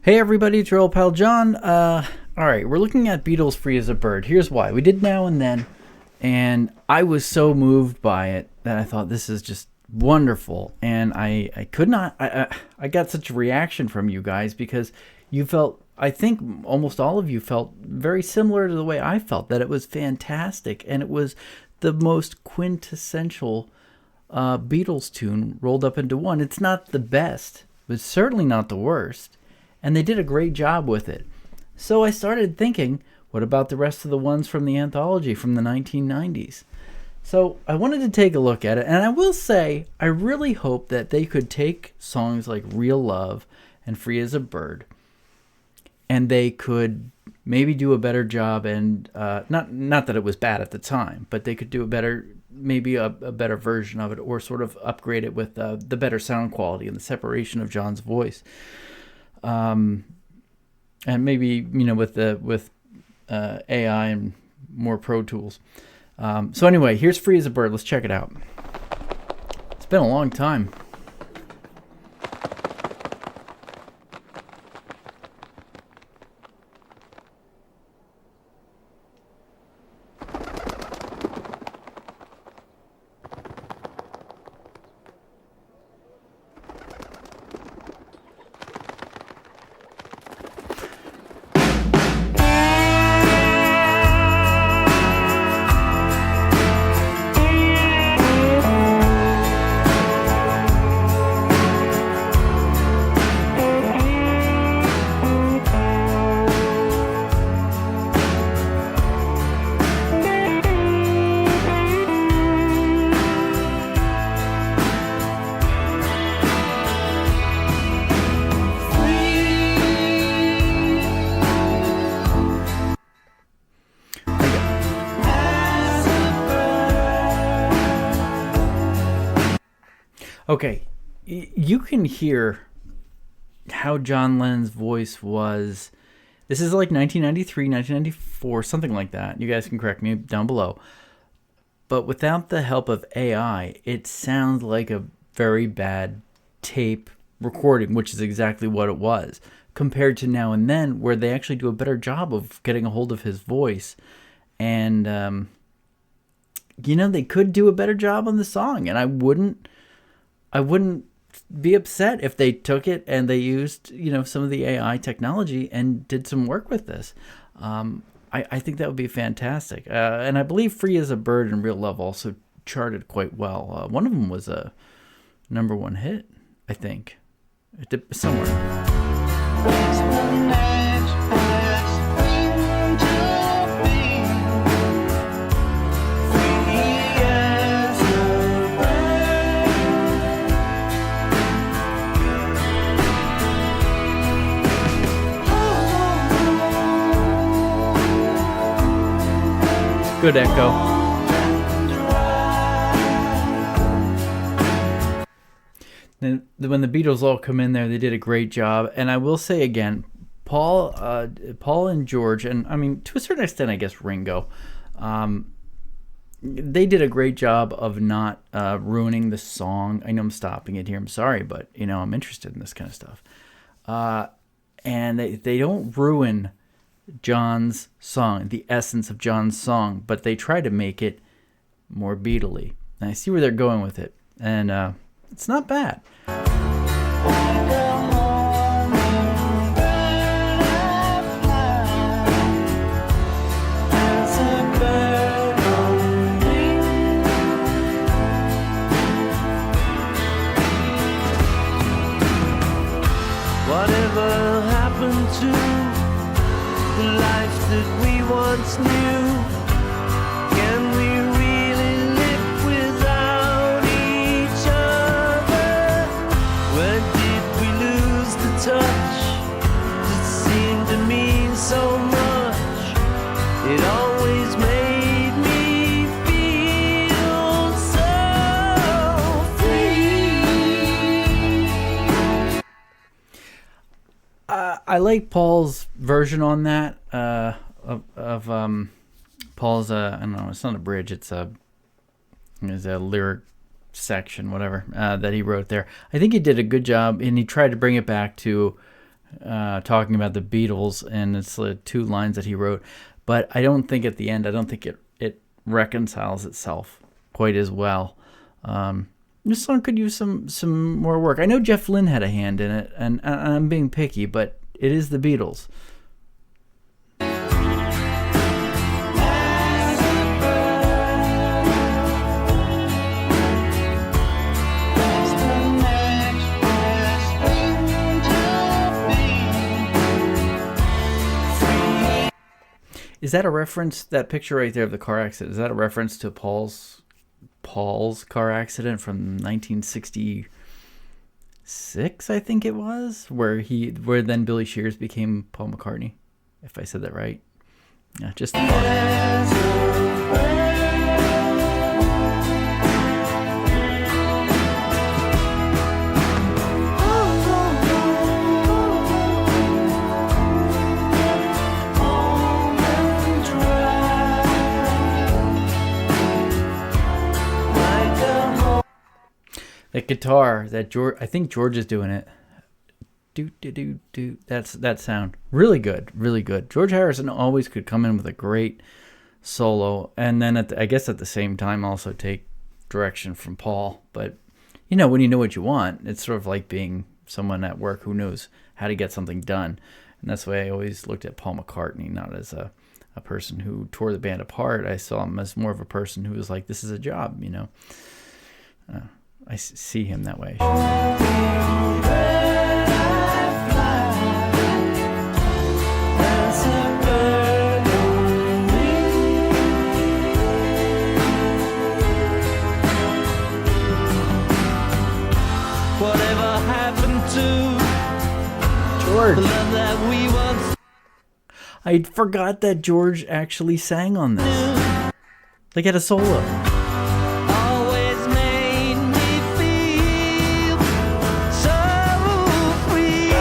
Hey everybody, it's your old pal John. Alright, we're looking at Beatles Free as a Bird. Here's why. We did Now and Then, and I was so moved by it that I thought this is just wonderful. And I could not, I got such a reaction from you guys because you felt, I think almost all of you felt very similar to the way I felt, that it was fantastic. And it was the most quintessential Beatles tune rolled up into one. It's not the best, but it's certainly not the worst. And they did a great job with it. So I started thinking, what about the rest of the ones from the Anthology from the 1990s? So I wanted to take a look at it. And I will say, I really hope that they could take songs like Real Love and Free as a Bird, and they could maybe do a better job. And not that it was bad at the time, but they could do a better, maybe a better version of it, or sort of upgrade it with the better sound quality and the separation of John's voice. And maybe, with AI and more Pro Tools. So anyway, here's Free as a Bird. Let's check it out. It's been a long time. Okay, you can hear how John Lennon's voice was. This is like 1993, 1994, something like that. You guys can correct me down below. But without the help of AI, it sounds like a very bad tape recording, which is exactly what it was, compared to Now and Then, where they actually do a better job of getting a hold of his voice. And, they could do a better job on the song, and I wouldn't be upset if they took it and they used, some of the AI technology and did some work with this. I think that would be fantastic. And I believe Free as a Bird and Real Love also charted quite well. One of them was a #1 hit, I think. It did somewhere. Good echo. Then when the Beatles all come in there, they did a great job. And I will say again, Paul and George, and I mean to a certain extent, I guess Ringo, they did a great job of not ruining the song. I know I'm stopping it here. I'm sorry, but I'm interested in this kind of stuff. And they don't ruin John's song, the essence of John's song, but they try to make it more Beatle-y. And I see where they're going with it, and it's not bad. Whatever happened to the life that we once knew? Can we really live without each other? When did we lose the touch that seemed to mean so much? It always made me feel so free. I like Paul's version on that of Paul's. I don't know. It's not a bridge. It's a lyric section, whatever that he wrote there. I think he did a good job, and he tried to bring it back to talking about the Beatles, and it's the two lines that he wrote. But I don't think at the end, I don't think it reconciles itself quite as well. This song could use some more work. I know Jeff Lynne had a hand in it, and I'm being picky, but it is the Beatles. Is that a reference, that picture right there of the car accident, is that a reference to Paul's car accident from 1966, I think it was, where then Billy Shears became Paul McCartney, if I said that right? Yeah, just the that guitar that George, I think George is doing it. Do do do do. That's that sound. Really good, really good. George Harrison always could come in with a great solo, and then I guess at the same time also take direction from Paul. But when you know what you want, it's sort of like being someone at work who knows how to get something done, and that's why I always looked at Paul McCartney not as a person who tore the band apart. I saw him as more of a person who was like, this is a job, I see him that way. Whatever happened to George? the love that we once I forgot that George actually sang on this. Like, had a solo. always made me feel so free.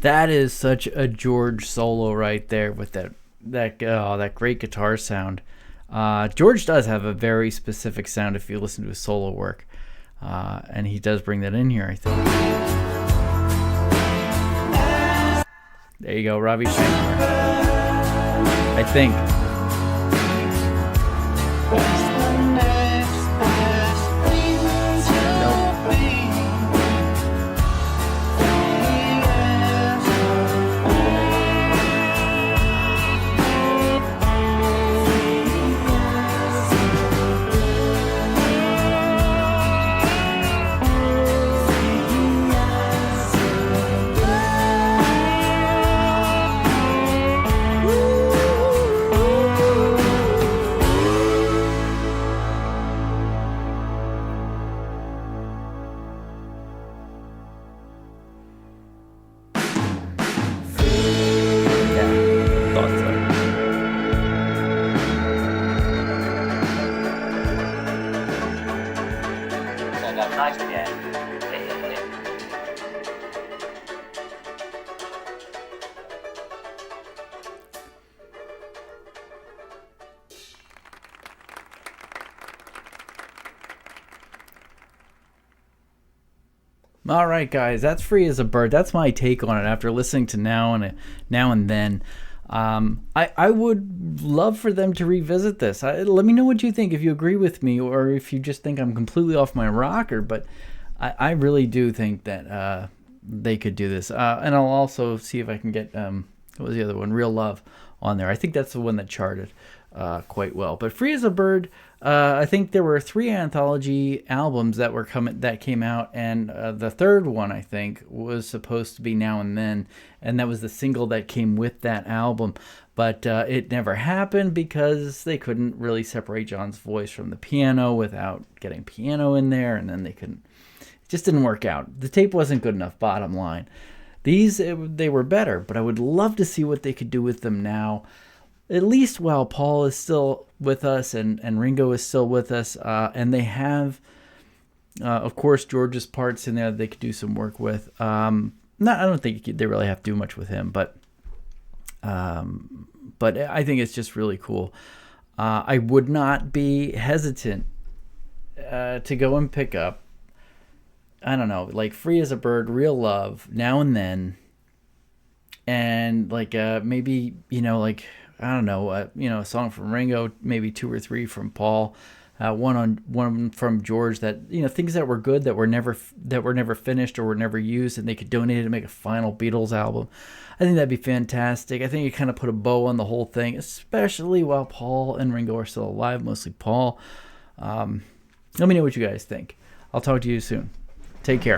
That is such a George solo right there with that great guitar sound. George does have a very specific sound if you listen to his solo work, and he does bring that in here, I think. There you go, Ravi Shankar. I think. All right, guys, that's Free as a Bird. That's my take on it after listening to Now and Then. I would love for them to revisit this. Let me know what you think, if you agree with me or if you just think I'm completely off my rocker. But I really do think that they could do this. And I'll also see if I can get, what was the other one? Real Love on there. I think that's the one that charted quite well. But Free as a Bird, I think there were 3 anthology albums that came out, and the third one, I think, was supposed to be Now and Then, and that was the single that came with that album. But it never happened because they couldn't really separate John's voice from the piano without getting piano in there, and then they couldn't. It just didn't work out. The tape wasn't good enough, bottom line. They were better, but I would love to see what they could do with them now. at least while Paul is still with us and Ringo is still with us, and they have, of course, George's parts in there that they could do some work with. I don't think they really have to do much with him, but I think it's just really cool. I would not be hesitant to go and pick up, I don't know, like Free as a Bird, Real Love, Now and Then, and like maybe, like, I don't know, a song from Ringo, maybe 2 or 3 from Paul, one from George, that, things that were good that were never finished or were never used, and they could donate it to make a final Beatles album. I think that'd be fantastic. I think it kind of put a bow on the whole thing, especially while Paul and Ringo are still alive, mostly Paul. Let me know what you guys think. I'll talk to you soon. Take care.